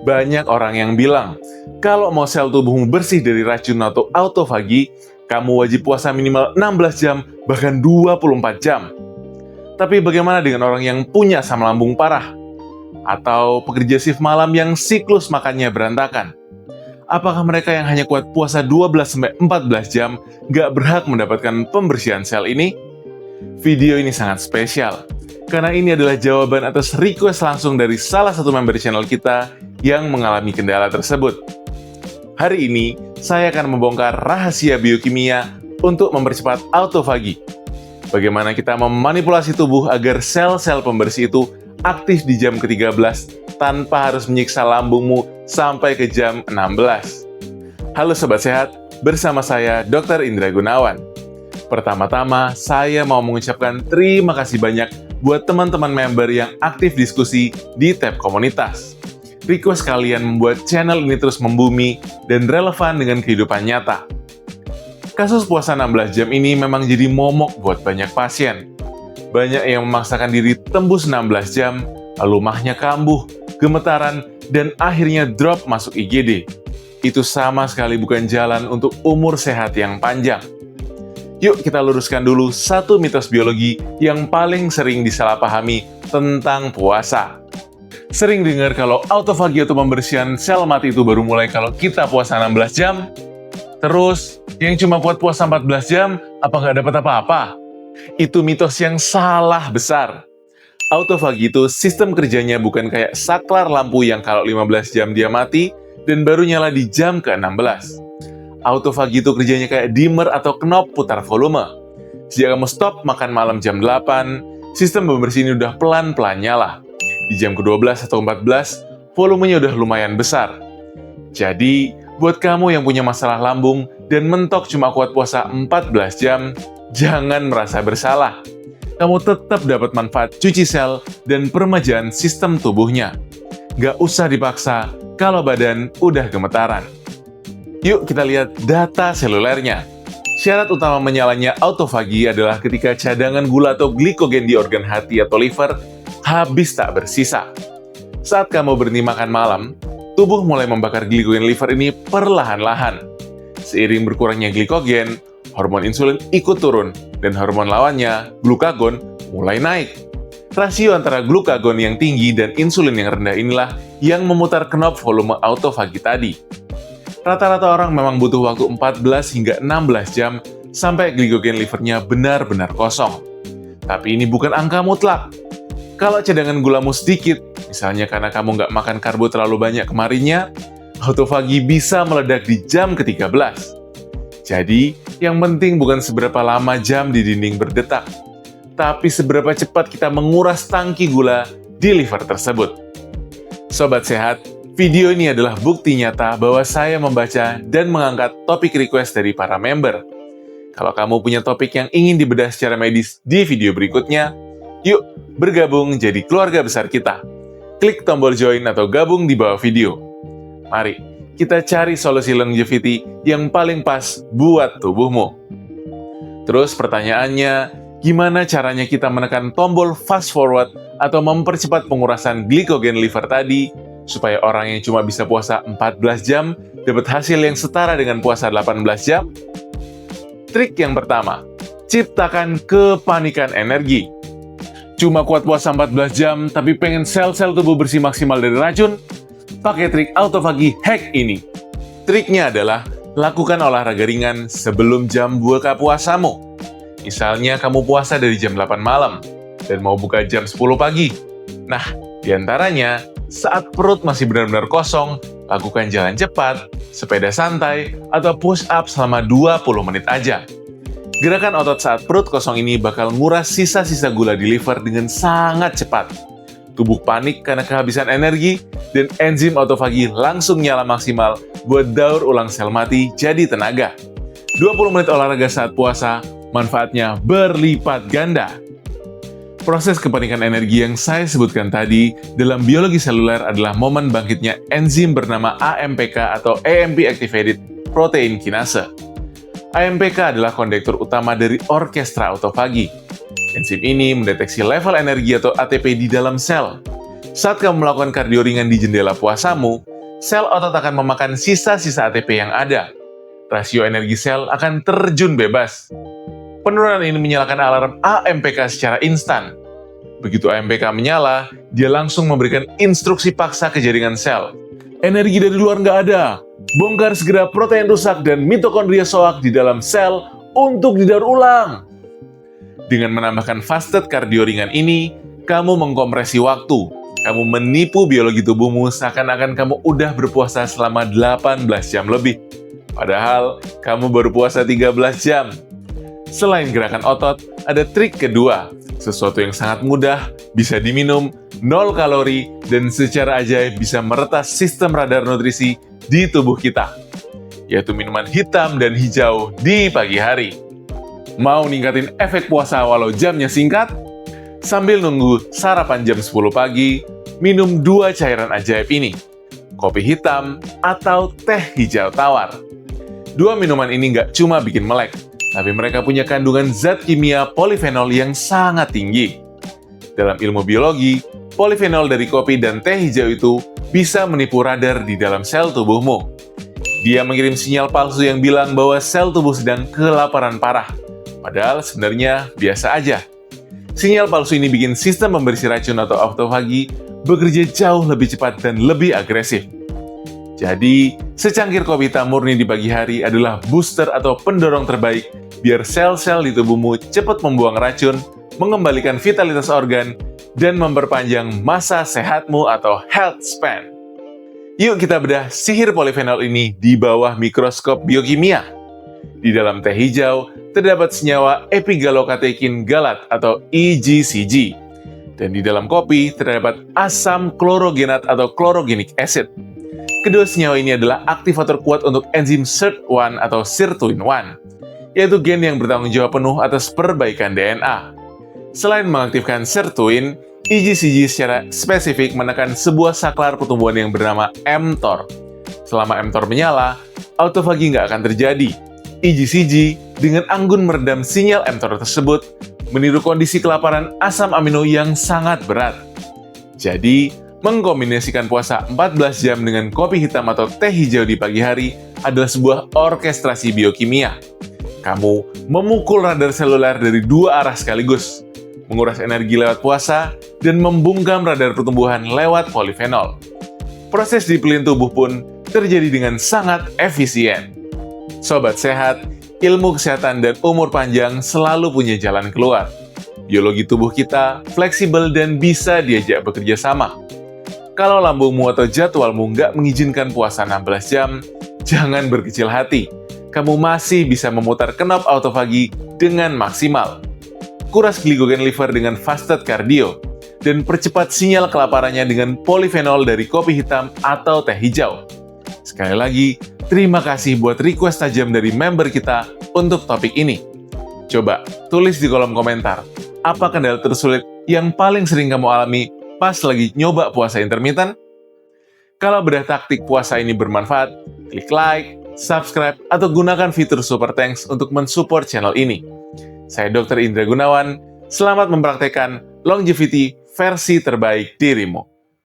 Banyak orang yang bilang, kalau mau sel tubuhmu bersih dari racun atau autofagi, kamu wajib puasa minimal 16 jam, bahkan 24 jam. Tapi bagaimana dengan orang yang punya asam lambung parah? Atau pekerja shift malam yang siklus makannya berantakan? Apakah mereka yang hanya kuat puasa 12-14 jam nggak berhak mendapatkan pembersihan sel ini? Video ini sangat spesial, karena ini adalah jawaban atas request langsung dari salah satu member channel kita yang mengalami kendala tersebut. Hari ini, saya akan membongkar rahasia biokimia untuk mempercepat autofagi. Bagaimana kita memanipulasi tubuh agar sel-sel pembersih itu aktif di jam ke-13 tanpa harus menyiksa lambungmu sampai ke jam 16. Halo Sobat Sehat, bersama saya Dr. Indra Gunawan. Pertama-tama, saya mau mengucapkan terima kasih banyak buat teman-teman member yang aktif diskusi di tab komunitas. Request kalian membuat channel ini terus membumi dan relevan dengan kehidupan nyata. Kasus puasa 16 jam ini memang jadi momok buat banyak pasien. Banyak yang memaksakan diri tembus 16 jam, lalu mahnya kambuh, gemetaran, dan akhirnya drop masuk IGD. Itu sama sekali bukan jalan untuk umur sehat yang panjang. Yuk kita luruskan dulu satu mitos biologi yang paling sering disalahpahami tentang puasa. Sering dengar kalau autofagi atau pembersihan sel mati itu baru mulai kalau kita puasa 16 jam. Terus, yang cuma kuat puasa 14 jam, apa nggak dapat apa-apa? Itu mitos yang salah besar. Autofagi itu sistem kerjanya bukan kayak saklar lampu yang kalau 15 jam dia mati dan baru nyala di jam ke-16. Autofagi itu kerjanya kayak dimmer atau knop putar volume. Sejak kamu stop makan malam jam 8, sistem pembersih ini udah pelan-pelan nyala. Di jam ke-12 atau 14, volumenya udah lumayan besar. Jadi, buat kamu yang punya masalah lambung dan mentok cuma kuat puasa 14 jam, jangan merasa bersalah. Kamu tetap dapat manfaat cuci sel dan peremajaan sistem tubuhnya. Nggak usah dipaksa kalau badan udah gemetaran. Yuk kita lihat data selulernya. Syarat utama menyalanya autofagi adalah ketika cadangan gula atau glikogen di organ hati atau liver habis tak bersisa. Saat kamu berhenti makan malam, tubuh mulai membakar glikogen liver ini perlahan-lahan. Seiring berkurangnya glikogen, hormon insulin ikut turun, dan hormon lawannya, glukagon, mulai naik. Rasio antara glukagon yang tinggi dan insulin yang rendah inilah yang memutar knop volume autofagi tadi. Rata-rata orang memang butuh waktu 14 hingga 16 jam sampai glikogen livernya benar-benar kosong. Tapi ini bukan angka mutlak. Kalau cadangan gulamu sedikit, misalnya karena kamu nggak makan karbo terlalu banyak kemarinnya, autofagi bisa meledak di jam ke-13. Jadi, yang penting bukan seberapa lama jam di dinding berdetak, tapi seberapa cepat kita menguras tangki gula di liver tersebut. Sobat Sehat, video ini adalah bukti nyata bahwa saya membaca dan mengangkat topik request dari para member. Kalau kamu punya topik yang ingin dibedah secara medis di video berikutnya, yuk bergabung jadi keluarga besar kita. Klik tombol join atau gabung di bawah video. Mari kita cari solusi longevity yang paling pas buat tubuhmu. Terus pertanyaannya, gimana caranya kita menekan tombol fast forward atau mempercepat pengurasan glikogen liver tadi, supaya orang yang cuma bisa puasa 14 jam dapat hasil yang setara dengan puasa 18 jam? Trik yang pertama, ciptakan kepanikan energi. Cuma kuat puasa 14 jam, tapi pengen sel-sel tubuh bersih maksimal dari racun? Pakai trik autofagi hack ini. Triknya adalah, lakukan olahraga ringan sebelum jam buka puasamu. Misalnya kamu puasa dari jam 8 malam, dan mau buka jam 10 pagi. Nah, diantaranya, saat perut masih benar-benar kosong, lakukan jalan cepat, sepeda santai, atau push up selama 20 menit aja. Gerakan otot saat perut kosong ini bakal nguras sisa-sisa gula di liver dengan sangat cepat. Tubuh panik karena kehabisan energi, dan enzim autofagi langsung nyala maksimal buat daur ulang sel mati jadi tenaga. 20 menit olahraga saat puasa, manfaatnya berlipat ganda. Proses kepanikan energi yang saya sebutkan tadi dalam biologi seluler adalah momen bangkitnya enzim bernama AMPK atau AMP Activated Protein Kinase. AMPK adalah kondektur utama dari orkestra autofagi. Enzim ini mendeteksi level energi atau ATP di dalam sel. Saat kamu melakukan kardio ringan di jendela puasamu, sel otot akan memakan sisa-sisa ATP yang ada. Rasio energi sel akan terjun bebas. Penurunan ini menyalakan alarm AMPK secara instan. Begitu AMPK menyala, dia langsung memberikan instruksi paksa ke jaringan sel. Energi dari luar nggak ada. Bongkar segera protein rusak dan mitokondria soak di dalam sel untuk didaur ulang. Dengan menambahkan fasted cardio ringan ini, kamu mengkompresi waktu. Kamu menipu biologi tubuhmu seakan-akan kamu udah berpuasa selama 18 jam lebih. Padahal, kamu baru puasa 13 jam. Selain gerakan otot, ada trik kedua. Sesuatu yang sangat mudah, bisa diminum, 0 kalori, dan secara ajaib bisa meretas sistem radar nutrisi di tubuh kita, yaitu minuman hitam dan hijau di pagi hari. Mau ningkatin efek puasa walau jamnya singkat? Sambil nunggu sarapan jam 10 pagi, minum 2 cairan ajaib ini, kopi hitam atau teh hijau tawar. 2 minuman ini nggak cuma bikin melek, tapi mereka punya kandungan zat kimia polifenol yang sangat tinggi. Dalam ilmu biologi, polifenol dari kopi dan teh hijau itu bisa menipu radar di dalam sel tubuhmu. Dia mengirim sinyal palsu yang bilang bahwa sel tubuh sedang kelaparan parah, padahal sebenarnya biasa aja. Sinyal palsu ini bikin sistem pembersih racun atau autofagi bekerja jauh lebih cepat dan lebih agresif. Jadi, secangkir kopi hitam murni di pagi hari adalah booster atau pendorong terbaik biar sel-sel di tubuhmu cepat membuang racun, mengembalikan vitalitas organ, dan memperpanjang masa sehatmu atau health span. Yuk kita bedah sihir polifenol ini di bawah mikroskop biokimia. Di dalam teh hijau terdapat senyawa epigallocatechin galat atau EGCG. Dan di dalam kopi terdapat asam klorogenat atau chlorogenic acid. Kedua senyawa ini adalah aktivator kuat untuk enzim SIRT1 atau sirtuin-1, yaitu gen yang bertanggung jawab penuh atas perbaikan DNA. Selain mengaktifkan sirtuin, EGCG secara spesifik menekan sebuah saklar pertumbuhan yang bernama mTOR. Selama mTOR menyala, autofagi nggak akan terjadi. EGCG dengan anggun meredam sinyal mTOR tersebut, meniru kondisi kelaparan asam amino yang sangat berat. Jadi, mengkombinasikan puasa 14 jam dengan kopi hitam atau teh hijau di pagi hari adalah sebuah orkestrasi biokimia. Kamu memukul radar seluler dari 2 arah sekaligus, menguras energi lewat puasa, dan membungkam radar pertumbuhan lewat polifenol. Proses di pelin tubuh pun terjadi dengan sangat efisien. Sobat sehat, ilmu kesehatan dan umur panjang selalu punya jalan keluar. Biologi tubuh kita fleksibel dan bisa diajak bekerja sama. Kalau lambungmu atau jadwalmu nggak mengizinkan puasa 16 jam, jangan berkecil hati. Kamu masih bisa memutar knop autofagi dengan maksimal. Kuras glikogen liver dengan fasted cardio, dan percepat sinyal kelaparannya dengan polifenol dari kopi hitam atau teh hijau. Sekali lagi, terima kasih buat request tajam dari member kita untuk topik ini. Coba tulis di kolom komentar, apa kendala tersulit yang paling sering kamu alami pas lagi nyoba puasa intermittent? Kalau bedah taktik puasa ini bermanfaat, klik like, subscribe, atau gunakan fitur Super Thanks untuk mensupport channel ini. Saya Dr. Indra Gunawan, selamat mempraktekkan longevity versi terbaik dirimu.